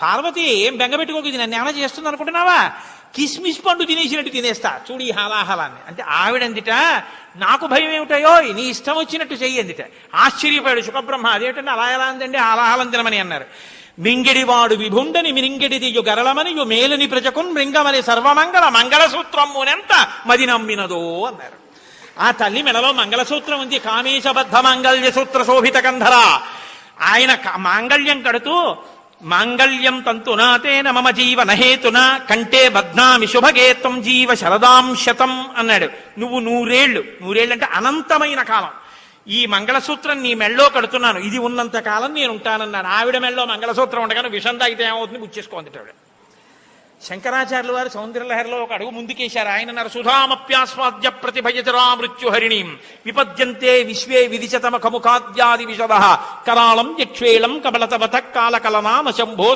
పార్వతి ఏం బెంగపెట్టుకోక ఇది నన్ను ఏమైనా చేస్తుంది అనుకుంటున్నావా, కిస్మిస్ పండు తినేసినట్టు తినేస్తా చూడు ఈ హాలాహలాన్ని అంటే. ఆవిడందిట నాకు భయం ఏమిటయో నీ ఇష్టం వచ్చినట్టు చెయ్యందిట. ఆశ్చర్యపోయాడు శుకబ్రహ్మ. అదేమిటంటే అలా ఎలా అందండి, హాలాహలం తినమని అన్నారు. మింగిడివాడు విభుండని మిరింగిడిదియు గరళమనియు మేలుని ప్రజకున్ మృంగమని సర్వమంగళ మంగళసూత్రమునెంత మది నమ్మినదో అన్నారు. ఆ తల్లి మెడలో మంగళసూత్రం ఉంది, కామేశబద్ధ మాంగళ్య సూత్ర శోభిత కంధర. ఆయన మాంగళ్యం కడుతూ మాంగళ్యం తంతునాతేన మమ జీవన హేతున కంటే బధ్నామి శుభగే త్వం జీవ శరదాం శతం అన్నాడు. నువ్వు నూరేళ్ళు అంటే అనంతమైన కాలం ఈ మంగళసూత్రం నీ మెళ్ళో కడుతున్నాను, ఇది ఉన్నంత కాలం నేను ఉంటానన్నాను. ఆవిడ మెళ్ళో మంగళసూత్రం ఉండగానే విషం తాగితే ఏమవుతుంది, గుచ్చేసుకోంది ఆవిడ. శంకరాచార్యుల వారు సౌందర్యలహరిలో ఒక అడుగు ముందుకేశారు. ఆయన అన్నారు, సుధామప్యాస్వాద్య ప్రతిభయచరా మృత్యుహరిణీం విపద్యంతే విశ్వే విదిశతమ కముఖాద్యాది విశద కరాళం యక్షేళం కబలతవత కాలకలనామ శంభో